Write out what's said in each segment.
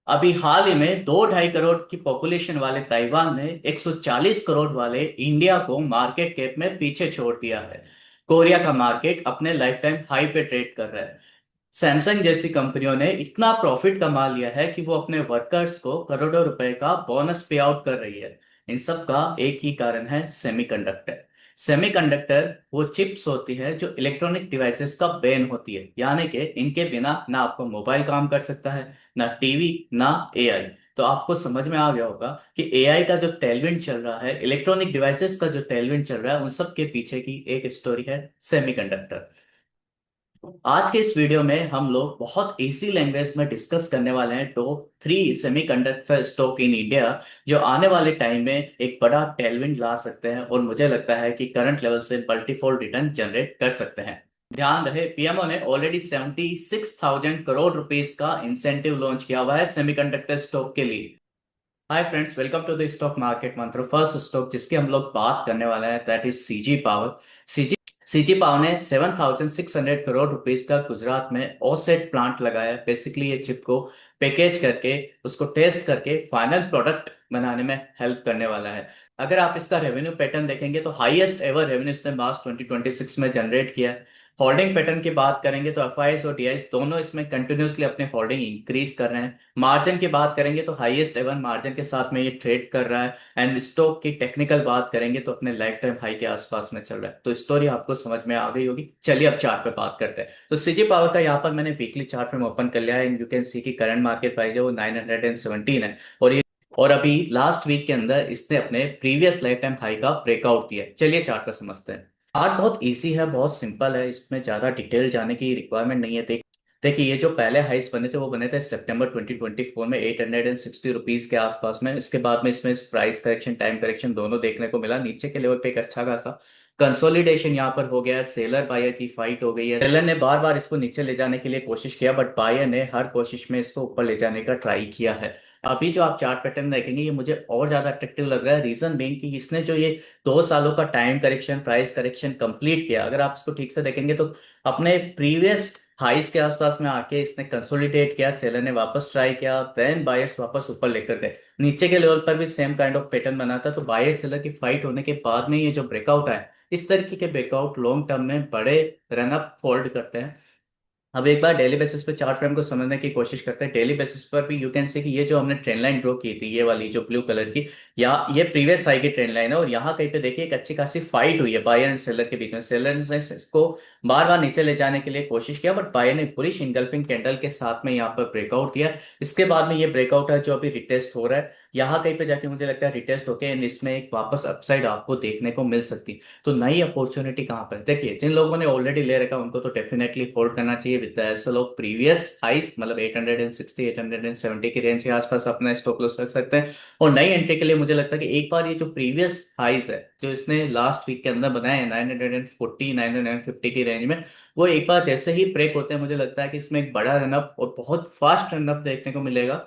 अभी हाल ही में 2-2.5 करोड़ की पॉपुलेशन वाले ताइवान ने 140 करोड़ वाले इंडिया को मार्केट कैप में पीछे छोड़ दिया है। कोरिया का मार्केट अपने लाइफ टाइम हाई पे ट्रेड कर रहा है। सैमसंग जैसी कंपनियों ने इतना प्रॉफिट कमा लिया है कि वो अपने वर्कर्स को करोड़ों रुपए का बोनस पे आउट कर रही है। इन सब का एक ही कारण है, सेमीकंडक्टर। सेमीकंडक्टर वो चिप्स होती है जो इलेक्ट्रॉनिक डिवाइसेस का ब्रेन होती है, यानी कि इनके बिना ना आपको मोबाइल काम कर सकता है, ना टीवी, ना एआई। तो आपको समझ में आ गया होगा कि एआई का जो टेलविंड चल रहा है, इलेक्ट्रॉनिक डिवाइसेस का जो टेलविंड चल रहा है, उन सब के पीछे की एक स्टोरी है, सेमीकंडक्टर। आज के इस वीडियो में हम लोग बहुत इजी लैंग्वेज में डिस्कस करने वाले हैं top 3 semiconductor stock in India, जो आने वाले टाइम में एक बड़ा टेलविंड ला सकते हैं और मुझे लगता है कि करंट लेवल से मल्टीफोल्ड रिटर्न जनरेट कर सकते हैं। ध्यान रहे, पीएमओ ने ऑलरेडी 76,000 करोड़ रुपीस का इंसेंटिव लॉन्च किया हुआ है सेमीकंडक्टर स्टॉक के लिए। Hi friends, welcome to the stock market Mantra. First stock जिसकी हम लोग बात करने वाले हैं that is CG power. CG power ने 7,600 करोड़ रुपीस का गुजरात में ओसेट प्लांट लगाया है। बेसिकली ये चिप को पैकेज करके उसको टेस्ट करके फाइनल प्रोडक्ट बनाने में हेल्प करने वाला है। अगर आप इसका रेवेन्यू पैटर्न देखेंगे तो हाईएस्ट एवर रेवेन्यू इसने मार्च 2026 में जनरेट किया है। होल्डिंग पैटर्न की बात करेंगे तो एफआईएस और डीआईएस दोनों इसमें कंटिन्यूसली अपने होल्डिंग इंक्रीज कर रहे हैं। मार्जिन की बात करेंगे तो हाईएस्ट एवर मार्जिन के साथ में ये ट्रेड कर रहा है। एंड स्टॉक की टेक्निकल बात करेंगे तो अपने लाइफ टाइम हाई के आसपास में चल रहा है। तो स्टोरी आपको समझ में आ गई होगी। चलिए अब चार्ट पे बात करते हैं। तो सीजी पावर का यहाँ पर मैंने वीकली चार्ट में ओपन कर लिया है एंड यू कैन सी की करंट मार्केट प्राइस है वो 917 है। और अभी लास्ट वीक के अंदर इसने अपने प्रीवियस लाइफ टाइम हाई का ब्रेकआउट किया है। चलिए चार्ट को समझते हैं। चार्ट बहुत इजी है, बहुत सिंपल है, इसमें ज्यादा डिटेल जाने की रिक्वायरमेंट नहीं है। देखिए, ये जो पहले हाइस बने थे वो बने थे सितंबर 2024 में 860 रुपीज के आसपास में। इसके बाद में इसमें प्राइस करेक्शन, टाइम करेक्शन दोनों देखने को मिला। नीचे के लेवल पे एक अच्छा खासा कंसोलिडेशन यहाँ पर हो गया है। सेलर बायर की फाइट हो गई है। सेलर ने बार बार इसको नीचे ले जाने के लिए कोशिश किया, बट बायर ने हर कोशिश में इसको ऊपर ले जाने का ट्राई किया है। अभी जो आप चार्ट पैटर्न देखेंगे ये मुझे और ज्यादा अट्रैक्टिव लग रहा है। रीजन बीइंग कि इसने जो ये 2 सालों का time correction, price correction complete किया, अगर आप इसको ठीक से देखेंगे तो अपने प्रीवियस हाइस के आसपास में आके इसने कंसोलिडेट किया। सेलर ने वापस ट्राई किया, देन बायर्स वापस ऊपर लेकर गए। नीचे के लेवल पर भी सेम काइंड ऑफ पैटर्न बना था। तो बायर सेलर की फाइट होने के बाद में ये जो ब्रेकआउट आया, इस तरीके के ब्रेकआउट लॉन्ग टर्म में बड़े रन अप फोल्ड करते हैं। अब एक बार डेली बेसिस पे चार्ट फ्रेम को समझने की कोशिश करते हैं। डेली बेसिस पर भी यू कैन से कि ये जो हमने ट्रेंड लाइन ड्रॉ की थी, ये वाली जो ब्लू कलर की, या ये प्रीवियस हाई की ट्रेंड लाइन है। और यहाँ कहीं पे देखिए एक अच्छी खासी फाइट हुई है बायर एंड सेलर के बीच में। सेलर ने इसको बार बार नीचे ले जाने के लिए कोशिश किया, बट बायर ने पूरी इंगल्फिंग कैंडल के साथ में यहाँ पर ब्रेकआउट दिया। इसके बाद में ये ब्रेकआउट है जो अभी रिटेस्ट हो रहा है। यहाँ कहीं पे जाके मुझे लगता है रिटेस्ट होके एंड इसमें एक वापस अपसाइड आपको देखने को मिल सकती है। तो नई अपॉर्चुनिटी कहाँ पर है? देखिए, जिन लोगों ने ऑलरेडी ले रखा उनको तो डेफिनेटली होल्ड करना चाहिए with the SL of previous highs, मतलब 860 870 की रेंज के आसपास अपना स्टॉप लॉस रख सकते हैं। और नई एंट्री के लिए मुझे लगता है कि एक बार ये जो प्रीवियस हाइस है जो इसने लास्ट वीक के अंदर बनाए हैं 940 950 की रेंज में, वो एक बार जैसे ही ब्रेक होते हैं मुझे लगता है कि इसमें एक बड़ा रनअप और बहुत फास्ट रनअप देखने को मिलेगा।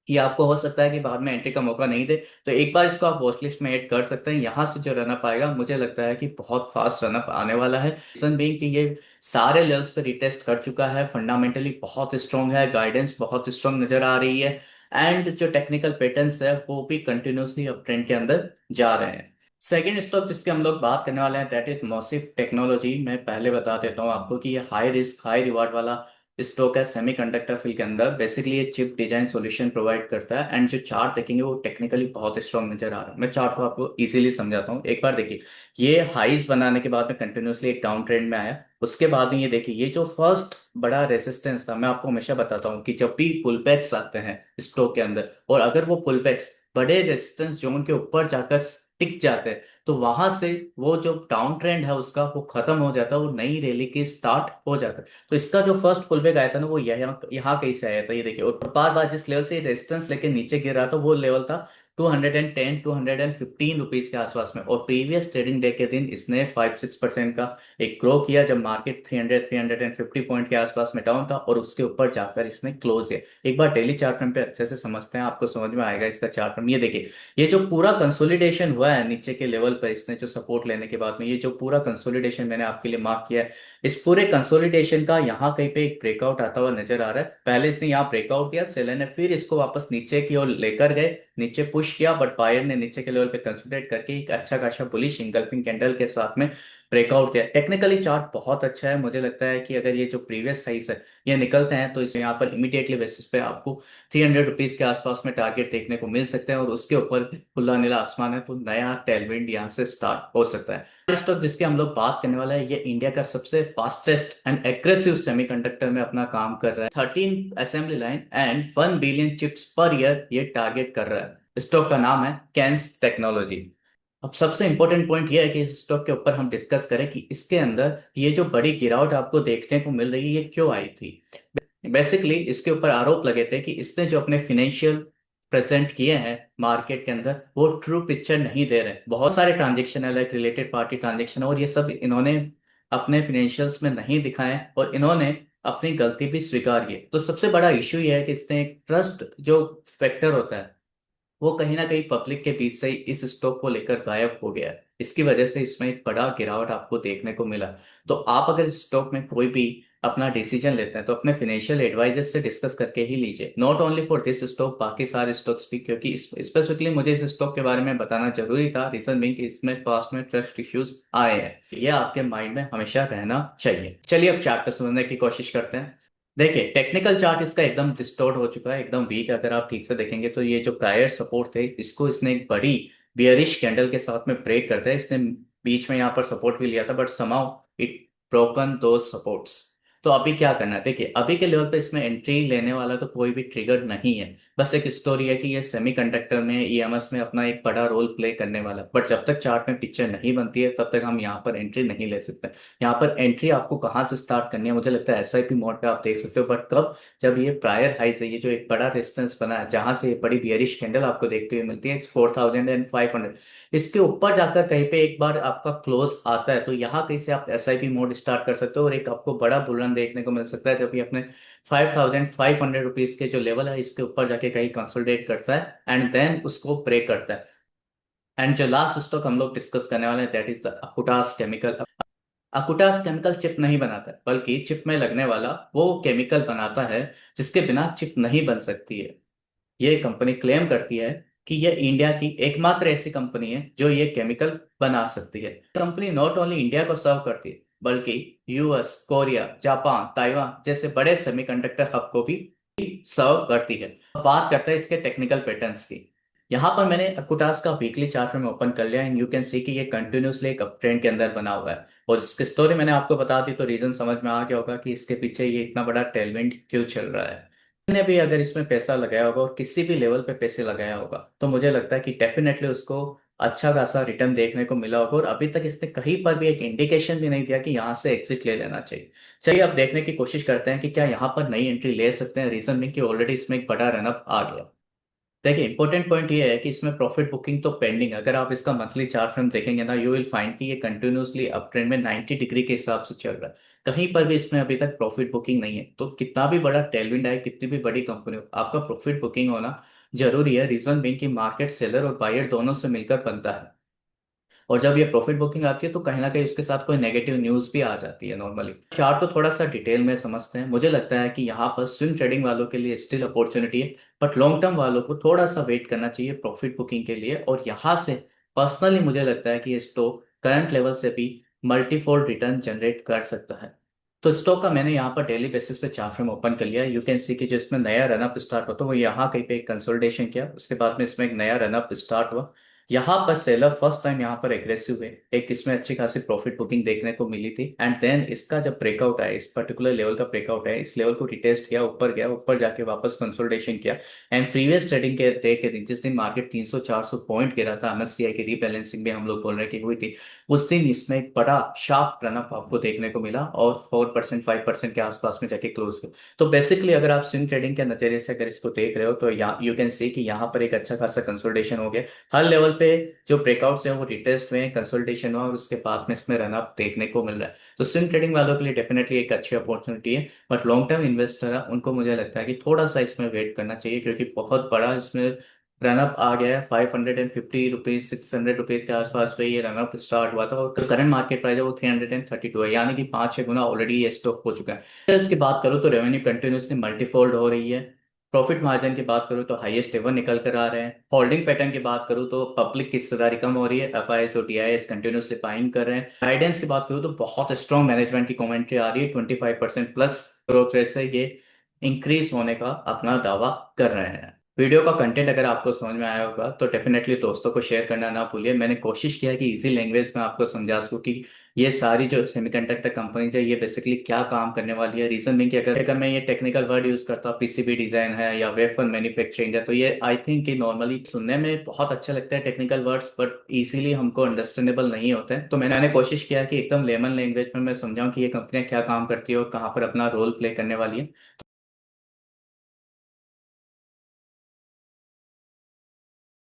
ये आपको हो सकता है कि बाद में एंट्री का मौका नहीं दे, तो एक बार इसको आप वॉच लिस्ट में ऐड कर सकते हैं। यहाँ से जो रनअप आएगा मुझे लगता है कि बहुत फास्ट रनअप आने वाला है। रीजन बीइंग कि ये सारे लेवल्स पे रिटेस्ट कर चुका है, फंडामेंटली बहुत स्ट्रांग है, गाइडेंस बहुत स्ट्रांग नजर आ रही है। एंड जो टेक्निकल पैटर्न्स है वो भी कंटिन्यूसली अप ट्रेंड के अंदर जा रहे हैं। सेकेंड स्टॉक जिसकी हम लोग बात करने वाले हैं दैट इज मॉसिव टेक्नोलॉजी। मैं पहले बता देता हूँ आपको कि ये हाई रिस्क हाई रिवार्ड वाला स्टॉक है सेमीकंडक्टर फील्ड के अंदर। बेसिकली ये चिप डिजाइन सॉल्यूशन प्रोवाइड करता है। एंड जो चार्ट देखेंगे वो टेक्निकली बहुत स्ट्रांग नजर आ रहा है। मैं चार्ट को आपको इजीली समझाता हूँ। एक बार देखिए, ये हाईज बनाने के बाद में कंटिन्यूसली एक डाउन ट्रेंड में आया। उसके बाद में ये देखिए, ये जो फर्स्ट बड़ा रेजिस्टेंस था, मैं आपको हमेशा बताता हूँ कि जब भी पुलबैक्स आते हैं स्टॉक के अंदर, और अगर वो पुलबैक्स बड़े रेजिस्टेंस जोन के ऊपर जाकर टिक जाते हैं, तो वहां से वो जो डाउन ट्रेंड है उसका वो खत्म हो जाता है, वो नई रैली की स्टार्ट हो जाता है। तो इसका जो फर्स्ट पुलबैक आया था ना वो यहाँ यहाँ कहीं से आया था, ये देखिए। और बार बार जिस लेवल से रेजिस्टेंस लेके नीचे गिर रहा था वो लेवल था 210 215 रुपीज के आसपास में, और प्रीवियस ट्रेडिंग डे के दिन इसने 5-6% का एक ग्रो किया, जब मार्केट 350 पॉइंट के आसपास में डाउन था, और उसके ऊपर जाकर इसने क्लोज किया। एक बार डेली चार्ट पे अच्छे से समझते हैं, आपको समझ में आएगा इसका चार्ट। ये देखिए, ये जो पूरा कंसोलिडेशन हुआ है नीचे के लेवल पर, इसने जो सपोर्ट लेने के बाद में ये जो पूरा कंसोलिडेशन मैंने आपके लिए मार्क किया है, इस पूरे कंसोलिडेशन का यहाँ कहीं पे एक ब्रेकआउट आता हुआ नजर आ रहा है। पहले इसने यहाँ ब्रेकआउट किया, सेलर ने फिर इसको वापस नीचे की ओर लेकर गए, नीचे पुश किया, बट बायर ने नीचे के लेवल पे कंसोलिडेट करके एक अच्छा खासा बुलिश इंगल्फिंग कैंडल के साथ में ब्रेकआउट किया। टेक्निकली चार्ट बहुत अच्छा है, मुझे लगता है कि अगर ये जो प्रीवियस हाइस है ये निकलते हैं तो इस यहाँ पर इमीडिएटली बेसिस पे आपको 300 रुपीज के आसपास में टारगेट देखने को मिल सकते हैं, और उसके ऊपर खुला नीला आसमान है, तो नया टेलविंड यहाँ से स्टार्ट हो सकता है। स्टॉक जिसकी हम लोग बात करने वाला है, ये इंडिया का सबसे फास्टेस्ट एंड एग्रेसिव सेमीकंडक्टर में अपना काम कर रहा है। 13 assembly line and 1 billion chips per year ये टारगेट कर रहा है। स्टॉक का नाम है कैंस टेक्नोलॉजी। अब सबसे इंपॉर्टेंट पॉइंट ये है कि इस स्टॉक के ऊपर हम डिस्कस करें कि इसके अंदर ये जो बड़ी गिरावट आपको देखने को मिल रही है, ये क्यों आई थी। बेसिकली इसके ऊपर आरोप लगे थे कि इसने जो अपने फिनेंशियल प्रेजेंट किए हैं मार्केट के अंदर, वो ट्रू पिक्चर नहीं दे रहे। बहुत सारे ट्रांजेक्शन है, लाइक रिलेटेड पार्टी ट्रांजेक्शन, और ये सब इन्होंने अपने फिनेंशियल्स में नहीं दिखाए, और इन्होंने अपनी गलती भी स्वीकार की। तो सबसे बड़ा इश्यू ये है कि इसने एक ट्रस्ट जो फैक्टर होता है, वो कहीं ना कहीं पब्लिक के बीच से ही इस स्टॉक को लेकर गायब हो गया है। इसकी वजह से इसमें एक बड़ा गिरावट आपको देखने को मिला। तो आप अगर इस स्टॉक में कोई भी अपना डिसीजन लेते हैं तो अपने फाइनेंशियल एडवाइजर से डिस्कस करके ही लीजिए, not only for this stock, बाकी सारे स्टॉक्स भी, क्योंकि स्पेसिफिकली मुझे इस स्टॉक के बारे में बताना जरूरी था, रीजन बीइंग कि इसमें पास्ट में ट्रस्ट इश्यूज आए हैं। ये आपके माइंड में हमेशा रहना चाहिए। चलिए अब चार्ट पे समझने की कोशिश करते हैं। देखिए, टेक्निकल चार्ट इसका एकदम डिस्टॉर्ट हो चुका है, एकदम वीक। अगर आप ठीक से देखेंगे तो ये जो प्रायर सपोर्ट थे, इसको इसने एक बड़ी बियरिश कैंडल के साथ में ब्रेक करता है। इसने बीच में यहाँ पर सपोर्ट भी लिया था, बट समहाउ इट ब्रोकन दो सपोर्ट्स। तो अभी क्या करना है, देखिए अभी के लेवल पे इसमें एंट्री लेने वाला तो कोई भी ट्रिगर नहीं है। बस एक स्टोरी है कि ये सेमीकंडक्टर में, ईएमएस में अपना एक बड़ा रोल प्ले करने वाला, बट जब तक चार्ट में पिक्चर नहीं बनती है तब तक हम यहाँ पर एंट्री नहीं ले सकते। यहाँ पर एंट्री आपको कहाँ से स्टार्ट करनी है, मुझे लगता है एसआईपी मोड पे आप देख सकते हो, बट कब, जब ये प्रायर हाई से ये जो एक बड़ा रेजिस्टेंस बना है, जहां से ये बड़ी बियरिश कैंडल आपको देखते हुए मिलती है 4500, इसके ऊपर जाकर कहीं पे एक बार आपका क्लोज आता है, तो यहाँ कहीं से आप एसआईपी मोड स्टार्ट कर सकते हो, और एक आपको बड़ा बुल रन देखने को मिल सकता है जब ये अपने 5500 रुपीज के जो लेवल है इसके ऊपर जाके कहीं कंसोलिडेट करता है एंड देन उसको ब्रेक करता है। एंड जो लास्ट स्टॉक हम लोग डिस्कस करने वाले हैं, दैट इज द अकुटास केमिकल। अकुटास केमिकल चिप नहीं बनाता है, बल्कि चिप में लगने वाला वो केमिकल बनाता है जिसके बिना चिप नहीं बन सकती है। ये कंपनी क्लेम करती है कि ये इंडिया की एकमात्र ऐसी कंपनी है जो ये केमिकल बना सकती है। कंपनी नॉट ओनली इंडिया को सर्व करती है, बल्कि यूएस, कोरिया, जापान, ताइवान जैसे बड़े सेमीकंडक्टर हब को भी सर्व करती है। अब बात करते हैं इसके टेक्निकल पैटर्न्स की। यहाँ पर मैंने अकुटास का वीकली चार्ट में ओपन कर लिया, एंड यू कैन सी कि ये कंटिन्यूसली एक अप ट्रेंड के अंदर बना हुआ है। और इसकी स्टोरी मैंने आपको बता दी तो रीजन समझ में आ गया होगा कि इसके पीछे ये इतना बड़ा टेलविंड क्यों चल रहा है। ने भी अगर इसमें पैसा लगाया होगा और किसी भी लेवल पे पैसे लगाया होगा, तो मुझे लगता है कि डेफिनेटली उसको अच्छा खासा रिटर्न देखने को मिला होगा, और अभी तक इसने कहीं पर भी एक इंडिकेशन भी नहीं दिया कि यहाँ से एग्जिट ले लेना चाहिए। चलिए अब देखने की कोशिश करते हैं कि क्या यहाँ पर नई एंट्री ले सकते हैं, रीजन में कि ऑलरेडी इसमें एक बड़ा रनअप आ गया। देखिए, इंपॉर्टेंट पॉइंट ये है कि इसमें प्रॉफिट बुकिंग तो पेंडिंग है। अगर आप इसका मंथली चार्ट फ्रेम देखेंगे ना, यू विल फाइंड कि ये कंटिन्यूसली अप ट्रेंड में 90 डिग्री के हिसाब से चल रहा है। कहीं पर भी इसमें अभी तक प्रॉफिट बुकिंग नहीं है। तो कितना भी बड़ा टेलविंड आए, कितनी भी बड़ी कंपनी हो, आपका प्रॉफिट बुकिंग होना जरूरी है। रीजन बीइंग कि मार्केट सेलर और बायर दोनों से मिलकर बनता है, और जब ये प्रॉफिट बुकिंग आती है तो कहीं ना कहीं उसके साथ कोई नेगेटिव न्यूज भी आ जाती है नॉर्मली। चार्ट को थोड़ा सा डिटेल में समझते हैं। मुझे लगता है कि यहाँ पर स्विंग ट्रेडिंग वालों के लिए स्टिल अपॉर्चुनिटी है, बट लॉन्ग टर्म वालों को थोड़ा सा वेट करना चाहिए प्रॉफिट बुकिंग के लिए। और यहाँ से पर्सनली मुझे लगता है कि ये स्टॉक करंट लेवल से भी मल्टीफोल्ड रिटर्न जनरेट कर सकता है। तो स्टॉक का मैंने यहाँ पर डेली बेसिस पे चार्ट फ्रेम ओपन कर लिया। यू कैन सी कि जो इसमें नया रनअप स्टार्ट होता है वो यहाँ कहीं पे एक कंसोलिडेशन किया, उसके बाद में इसमें एक नया रनअप स्टार्ट हुआ, यहाँ पर सेलर फर्स्ट टाइम यहाँ पर एग्रेसिव है, एक इसमें अच्छी खासी प्रॉफिट बुकिंग देखने को मिली थी, एंड देन इसका जब ब्रेकआउट आया, इस पर्टिकुलर लेवल का ब्रेकआउट है, इस लेवल को रिटेस्ट किया, ऊपर गया, ऊपर जाके वापस कंसोलिडेशन किया, एंड प्रीवियस ट्रेडिंग के डे के दिन, जिस दिन मार्केट 300-400 पॉइंट गिरा था, एमएससीआई की रीबैलेंसिंग भी हम लोग बोल रहे हैं कि हुई थी, उस दिन इसमें एक बड़ा शार्प रन अप आपको देखने को मिला और 4% 5% के आसपास में जाके क्लोज किया। तो बेसिकली अगर आप स्विंग ट्रेडिंग के नजरिए से अगर इसको देख रहे हो तो यू कैन सी कि यहाँ पर एक अच्छा खासा कंसोलिडेशन हो गया, हर लेवल पे जो ब्रेकआउट्स हैं वो रिटेस्ट हुए हैं, कंसोलिडेशन हुआ, और उसके बाद में इसमें रन अप देखने को मिल रहा है। तो स्विंग ट्रेडिंग वालों के लिए डेफिनेटली एक अच्छी अपॉर्चुनिटी है, बट लॉन्ग टर्म इन्वेस्टर है उनको मुझे लगता है कि थोड़ा सा इसमें वेट करना चाहिए, क्योंकि बहुत बड़ा इसमें रनअप आ गया है। 550 रुपीज, 600 रुपीज के आसपास पे ये रनअप स्टार्ट हुआ था, और करंट मार्केट प्राइस है वो 332 है, यानी कि 5-6 गुना ऑलरेडी ये स्टॉक हो चुका है। तो इसकी बात करूँ तो रेवेन्यू कंटिन्यूसली मल्टीफोल्ड हो रही है। प्रॉफिट मार्जिन की बात करूँ तो हाईएस्ट एवर निकल कर आ रहे हैं। होल्डिंग पैटर्न की बात करूँ तो पब्लिक की हिस्सेदारी कम हो रही है, एफआईएस और डीआईएस कंटिन्यूसली बाइंग कर रहे हैं। गाइडेंस की बात करूँ तो बहुत स्ट्रॉन्ग मैनेजमेंट की कमेंट्री आ रही है, 25% प्लस ग्रोथ रेट से ये इंक्रीज होने का अपना दावा कर रहे हैं। वीडियो का कंटेंट अगर आपको समझ में आया होगा तो डेफिनेटली दोस्तों को शेयर करना ना भूलिए। मैंने कोशिश किया कि इजी लैंग्वेज में आपको समझा सकूं कि ये सारी जो सेमीकंडक्टर कंपनीज है ये बेसिकली क्या काम करने वाली है। रीजन में कि अगर अगर मैं ये टेक्निकल वर्ड यूज करता हूँ, पीसीबी डिजाइन है या वेफर मैन्युफैक्चरिंग है, तो ये आई थिंक कि नॉर्मली सुनने में बहुत अच्छा लगता है टेक्निकल वर्ड्स, बट इजीली हमको अंडरस्टैंडेबल नहीं होते हैं। तो मैंने कोशिश किया कि एकदम लेमन लैंग्वेज में मैं समझाऊं कि ये कंपनियां क्या काम करती है और कहाँ पर अपना रोल प्ले करने वाली है।